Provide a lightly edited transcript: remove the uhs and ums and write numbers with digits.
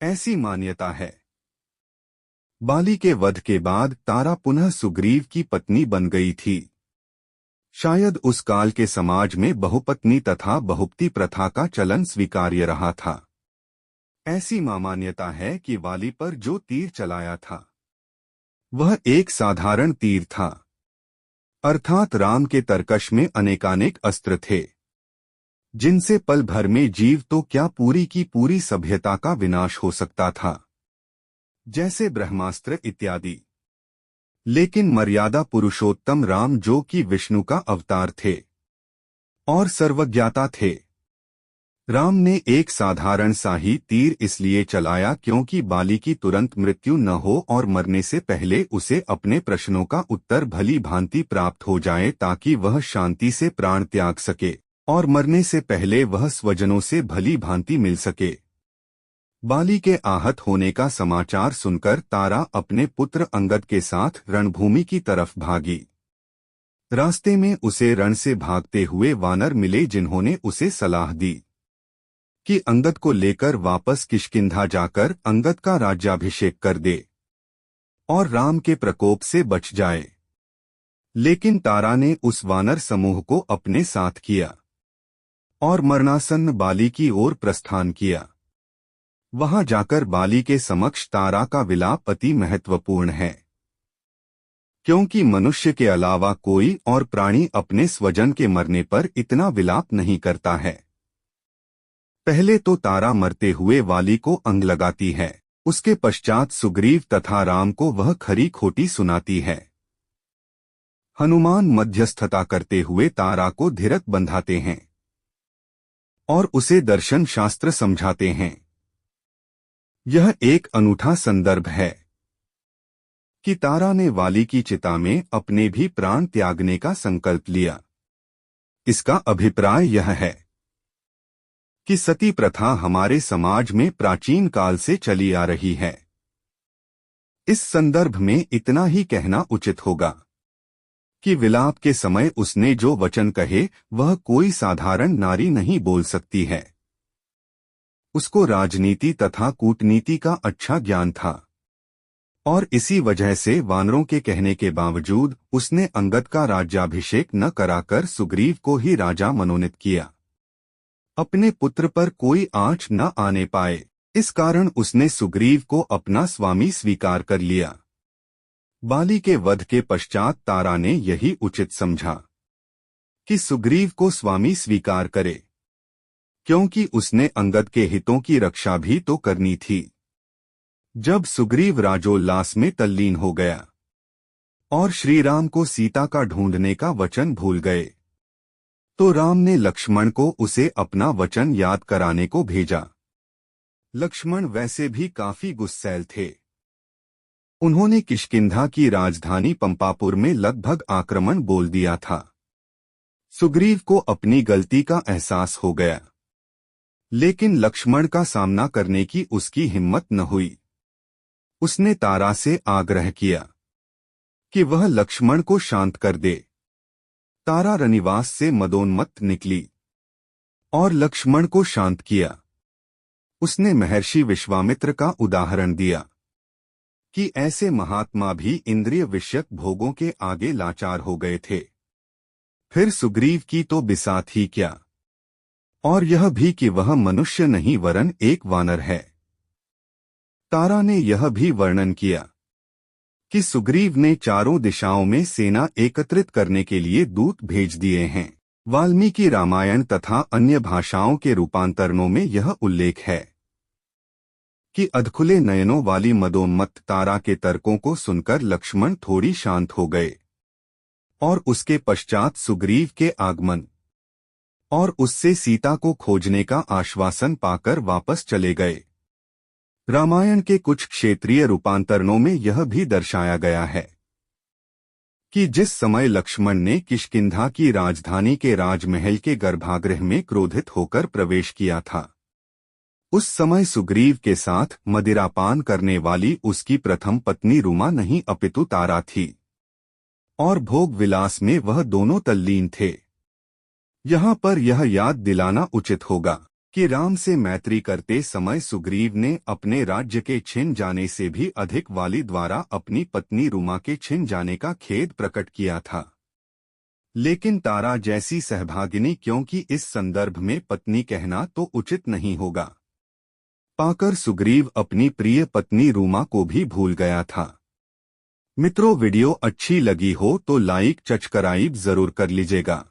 ऐसी मान्यता है। बाली के वध के बाद तारा पुनः सुग्रीव की पत्नी बन गई थी। शायद उस काल के समाज में बहुपत्नी तथा बहुपति प्रथा का चलन स्वीकार्य रहा था। ऐसी मान्यता है कि वाली पर जो तीर चलाया था वह एक साधारण तीर था, अर्थात राम के तरकश में अनेकानेक अस्त्र थे जिनसे पल भर में जीव तो क्या पूरी की पूरी सभ्यता का विनाश हो सकता था, जैसे ब्रह्मास्त्र इत्यादि। लेकिन मर्यादा पुरुषोत्तम राम जो कि विष्णु का अवतार थे और सर्वज्ञाता थे, राम ने एक साधारण सा ही तीर इसलिए चलाया क्योंकि बाली की तुरंत मृत्यु न हो और मरने से पहले उसे अपने प्रश्नों का उत्तर भली भांति प्राप्त हो जाए, ताकि वह शांति से प्राण त्याग सके और मरने से पहले वह स्वजनों से भली भांति मिल सके। बाली के आहत होने का समाचार सुनकर तारा अपने पुत्र अंगद के साथ रणभूमि की तरफ भागी। रास्ते में उसे रण से भागते हुए वानर मिले जिन्होंने उसे सलाह दी कि अंगद को लेकर वापस किष्किंधा जाकर अंगद का राज्याभिषेक कर दे और राम के प्रकोप से बच जाए। लेकिन तारा ने उस वानर समूह को अपने साथ किया और मरणासन्न बाली की ओर प्रस्थान किया। वहां जाकर बाली के समक्ष तारा का विलाप अति महत्वपूर्ण है, क्योंकि मनुष्य के अलावा कोई और प्राणी अपने स्वजन के मरने पर इतना विलाप नहीं करता है। पहले तो तारा मरते हुए वाली को अंग लगाती है, उसके पश्चात सुग्रीव तथा राम को वह खरी खोटी सुनाती है। हनुमान मध्यस्थता करते हुए तारा को धीरज बंधाते हैं और उसे दर्शन शास्त्र समझाते हैं। यह एक अनूठा संदर्भ है कि तारा ने वाली की चिता में अपने भी प्राण त्यागने का संकल्प लिया। इसका अभिप्राय यह है कि सती प्रथा हमारे समाज में प्राचीन काल से चली आ रही है। इस संदर्भ में इतना ही कहना उचित होगा कि विलाप के समय उसने जो वचन कहे वह कोई साधारण नारी नहीं बोल सकती है। उसको राजनीति तथा कूटनीति का अच्छा ज्ञान था और इसी वजह से वानरों के कहने के बावजूद उसने अंगद का राज्याभिषेक न कराकर सुग्रीव को ही राजा मनोनीत किया। अपने पुत्र पर कोई आँच न आने पाए, इस कारण उसने सुग्रीव को अपना स्वामी स्वीकार कर लिया। बाली के वध के पश्चात तारा ने यही उचित समझा कि सुग्रीव को स्वामी स्वीकार करे, क्योंकि उसने अंगद के हितों की रक्षा भी तो करनी थी। जब सुग्रीव राजोल्लास में तल्लीन हो गया और श्रीराम को सीता का ढूंढने का वचन भूल गए, तो राम ने लक्ष्मण को उसे अपना वचन याद कराने को भेजा। लक्ष्मण वैसे भी काफी गुस्सैल थे। उन्होंने किष्किंधा की राजधानी पंपापुर में लगभग आक्रमण बोल दिया था। सुग्रीव को अपनी गलती का एहसास हो गया, लेकिन लक्ष्मण का सामना करने की उसकी हिम्मत न हुई। उसने तारा से आग्रह किया कि वह लक्ष्मण को शांत कर दे। तारा रनिवास से मदोन्मत्त निकली और लक्ष्मण को शांत किया। उसने महर्षि विश्वामित्र का उदाहरण दिया कि ऐसे महात्मा भी इंद्रिय विषयक भोगों के आगे लाचार हो गए थे। फिर सुग्रीव की तो बिसात ही क्या, और यह भी कि वह मनुष्य नहीं वरन एक वानर है। तारा ने यह भी वर्णन किया कि सुग्रीव ने चारों दिशाओं में सेना एकत्रित करने के लिए दूत भेज दिए हैं। वाल्मीकि रामायण तथा अन्य भाषाओं के रूपांतरणों में यह उल्लेख है कि अधखुले नयनों वाली मदोन्मत्त तारा के तर्कों को सुनकर लक्ष्मण थोड़ी शांत हो गए और उसके पश्चात सुग्रीव के आगमन और उससे सीता को खोजने का आश्वासन पाकर वापस चले गए। रामायण के कुछ क्षेत्रीय रूपांतरणों में यह भी दर्शाया गया है कि जिस समय लक्ष्मण ने किष्किंधा की राजधानी के राजमहल के गर्भागृह में क्रोधित होकर प्रवेश किया था, उस समय सुग्रीव के साथ मदिरापान करने वाली उसकी प्रथम पत्नी रुमा नहीं अपितु तारा थी और भोग विलास में वह दोनों तल्लीन थे। यहाँ पर यह याद दिलाना उचित होगा कि राम से मैत्री करते समय सुग्रीव ने अपने राज्य के छिन जाने से भी अधिक वाली द्वारा अपनी पत्नी रुमा के छिन जाने का खेद प्रकट किया था। लेकिन तारा जैसी सहभागिनी, क्योंकि इस संदर्भ में पत्नी कहना तो उचित नहीं होगा, पाकर सुग्रीव अपनी प्रिय पत्नी रूमा को भी भूल गया था। मित्रों, वीडियो अच्छी लगी हो तो लाइक सब्सक्राइब जरूर कर लीजिएगा।